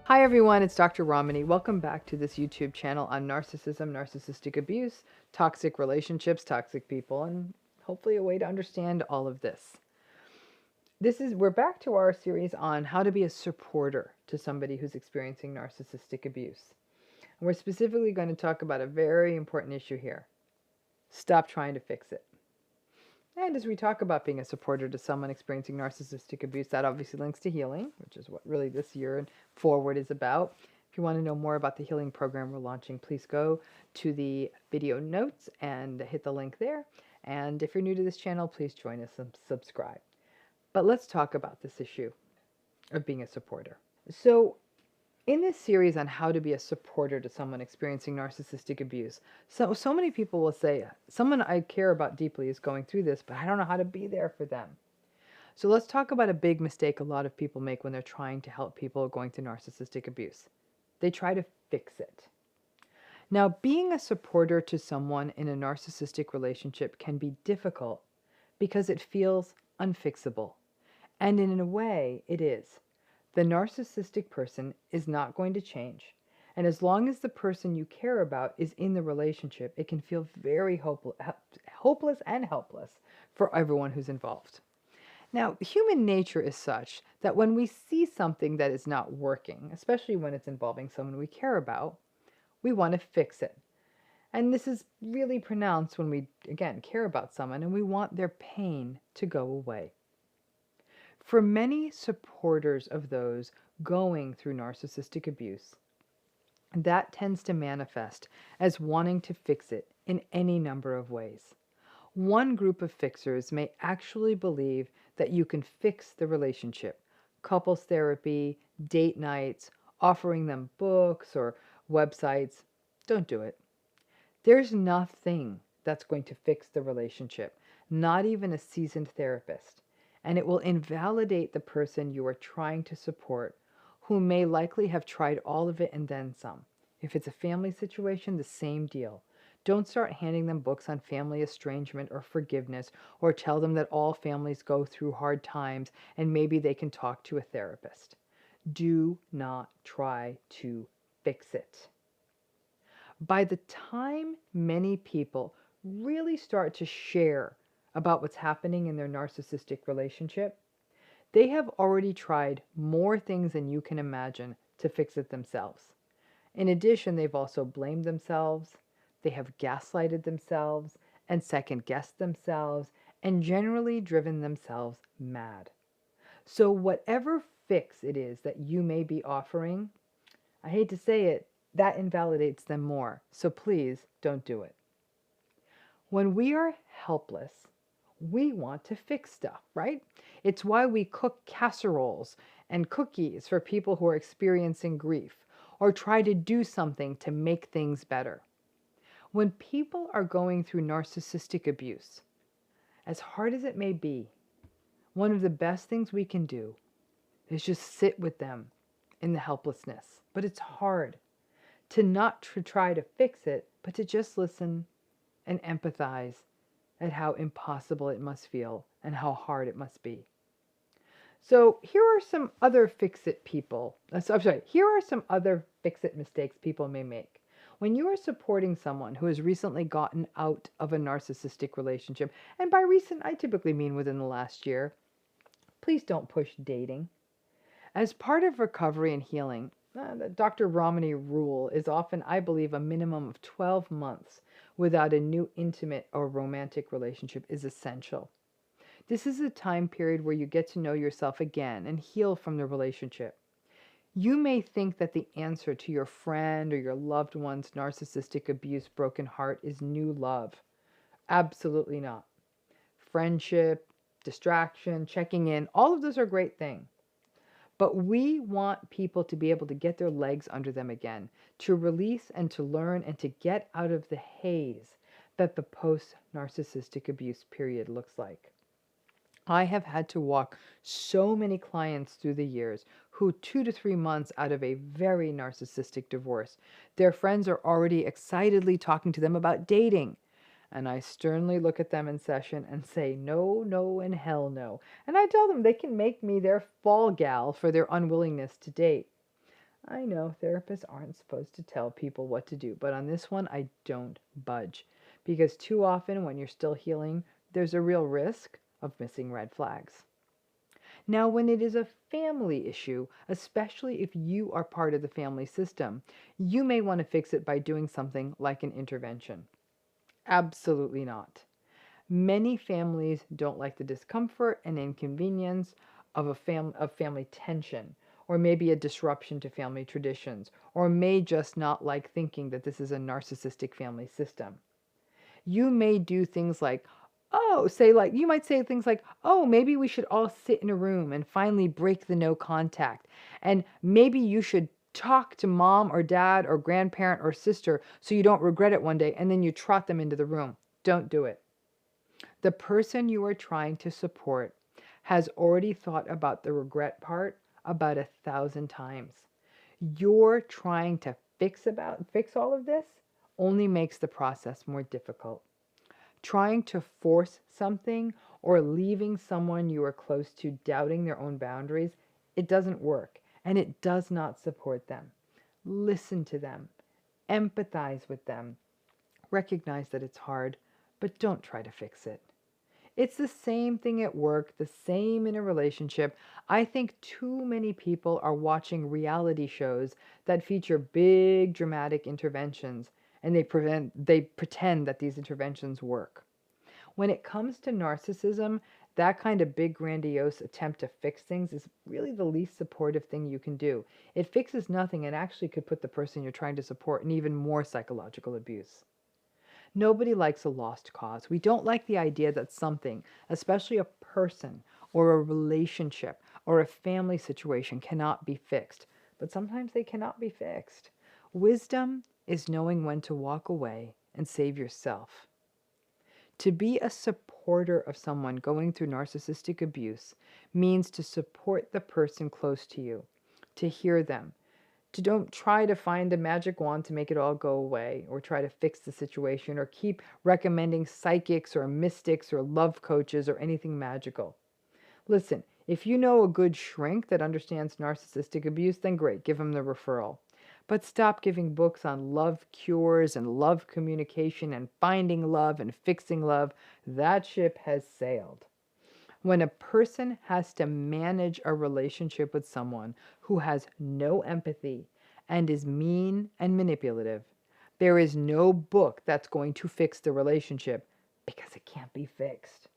Hi everyone, it's Dr. Ramani. Welcome back to this YouTube channel on narcissism, narcissistic abuse, toxic relationships, toxic people, and hopefully a way to understand all of this. We're back to our series on how to be a supporter to somebody who's experiencing narcissistic abuse. And we're specifically going to talk about a very important issue here. Stop trying to fix it. And as we talk about being a supporter to someone experiencing narcissistic abuse, that obviously links to healing, which is what really this year and forward is about. If you want to know more about the healing program we're launching, please go to the video notes and hit the link there. And if you're new to this channel, please join us and subscribe. But let's talk about this issue of being a supporter. So in this series on how to be a supporter to someone experiencing narcissistic abuse, so many people will say, someone I care about deeply is going through this, but I don't know how to be there for them. So let's talk about a big mistake a lot of people make when they're trying to help people going through narcissistic abuse. They try to fix it. Now, being a supporter to someone in a narcissistic relationship can be difficult because it feels unfixable. And in a way, it is. The narcissistic person is not going to change. And as long as the person you care about is in the relationship, it can feel very hopeless and helpless for everyone who's involved. Now, human nature is such that when we see something that is not working, especially when it's involving someone we care about, we want to fix it. And this is really pronounced when we, again, care about someone and we want their pain to go away. For many supporters of those going through narcissistic abuse, that tends to manifest as wanting to fix it in any number of ways. One group of fixers may actually believe that you can fix the relationship. Couples therapy, date nights, offering them books or websites. Don't do it. There's nothing that's going to fix the relationship, not even a seasoned therapist. And it will invalidate the person you are trying to support, who may likely have tried all of it and then some. If it's a family situation, the same deal. Don't start handing them books on family estrangement or forgiveness, or tell them that all families go through hard times and maybe they can talk to a therapist. Do not try to fix it. By the time many people really start to share about what's happening in their narcissistic relationship, they have already tried more things than you can imagine to fix it themselves. In addition, they've also blamed themselves, they have gaslighted themselves, and second-guessed themselves, and generally driven themselves mad. So whatever fix it is that you may be offering, I hate to say it, that invalidates them more. So please don't do it. When we are helpless, we want to fix stuff, right? It's why we cook casseroles and cookies for people who are experiencing grief, or try to do something to make things better. When people are going through narcissistic abuse, as hard as it may be, one of the best things we can do is just sit with them in the helplessness. But it's hard to not try to fix it, but to just listen and empathize at how impossible it must feel and how hard it must be. So here are some other fix-it people. Here are some other fix-it mistakes people may make. When you are supporting someone who has recently gotten out of a narcissistic relationship, and by recent, I typically mean within the last year, please don't push dating. As part of recovery and healing, the Dr. Ramani rule is often, I believe, a minimum of 12 months without a new intimate or romantic relationship is essential. This is a time period where you get to know yourself again and heal from the relationship. You may think that the answer to your friend or your loved one's narcissistic abuse broken heart is new love. Absolutely not. Friendship, distraction, checking in, all of those are great things. But we want people to be able to get their legs under them again, to release and to learn and to get out of the haze that the post-narcissistic abuse period looks like. I have had to walk so many clients through the years who 2 to 3 months out of a very narcissistic divorce, their friends are already excitedly talking to them about dating. And I sternly look at them in session and say, no, no, and hell no. And I tell them they can make me their fall gal for their unwillingness to date. I know therapists aren't supposed to tell people what to do, but on this one, I don't budge. Because too often, when you're still healing, there's a real risk of missing red flags. Now, when it is a family issue, especially if you are part of the family system, you may want to fix it by doing something like an intervention. Absolutely not. Many families don't like the discomfort and inconvenience of family tension, or maybe a disruption to family traditions, or may just not like thinking that this is a narcissistic family system. You may do things like, you might say things like, oh, maybe we should all sit in a room and finally break the no contact. And maybe you should talk to mom or dad or grandparent or sister so you don't regret it one day, and then you trot them into the room. Don't do it. The person you are trying to support has already thought about the regret part about 1,000 times. You're trying to fix all of this only makes the process more difficult. Trying to force something or leaving someone you are close to doubting their own boundaries, it doesn't work and it does not support them. Listen to them, empathize with them, recognize that it's hard, but don't try to fix it. It's the same thing at work, the same in a relationship. I think too many people are watching reality shows that feature big dramatic interventions, and they pretend that these interventions work. When it comes to narcissism, that kind of big grandiose attempt to fix things is really the least supportive thing you can do. It fixes nothing and actually could put the person you're trying to support in even more psychological abuse. Nobody likes a lost cause. We don't like the idea that something, especially a person or a relationship or a family situation, cannot be fixed. But sometimes they cannot be fixed. Wisdom is knowing when to walk away and save yourself. To be a supporter of someone going through narcissistic abuse means to support the person close to you, to hear them, to don't try to find the magic wand to make it all go away or try to fix the situation or keep recommending psychics or mystics or love coaches or anything magical. Listen, if you know a good shrink that understands narcissistic abuse, then great, give them the referral. But stop giving books on love cures and love communication and finding love and fixing love. That ship has sailed. When a person has to manage a relationship with someone who has no empathy and is mean and manipulative, there is no book that's going to fix the relationship because it can't be fixed.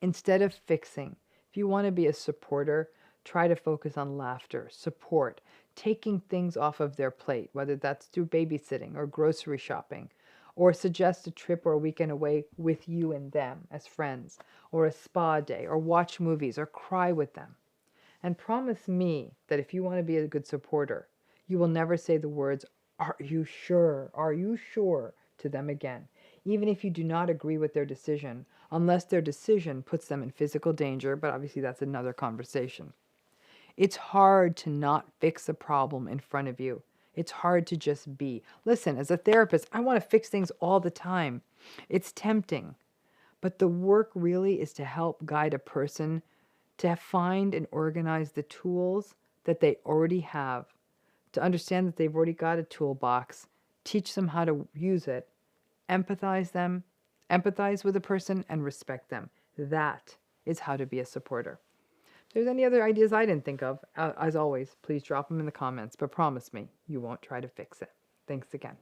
Instead of fixing, if you want to be a supporter, try to focus on laughter, support, taking things off of their plate, whether that's through babysitting or grocery shopping, or suggest a trip or a weekend away with you and them as friends, or a spa day, or watch movies, or cry with them. And promise me that if you want to be a good supporter, you will never say the words, "Are you sure? Are you sure?" to them again, even if you do not agree with their decision, unless their decision puts them in physical danger, but obviously that's another conversation. It's hard to not fix a problem in front of you. It's hard to just be. Listen, as a therapist, I want to fix things all the time. It's tempting. But the work really is to help guide a person to find and organize the tools that they already have, to understand that they've already got a toolbox, teach them how to use it, empathize with a person, and respect them. That is how to be a supporter. If there's any other ideas I didn't think of, as always, please drop them in the comments, but promise me you won't try to fix it. Thanks again.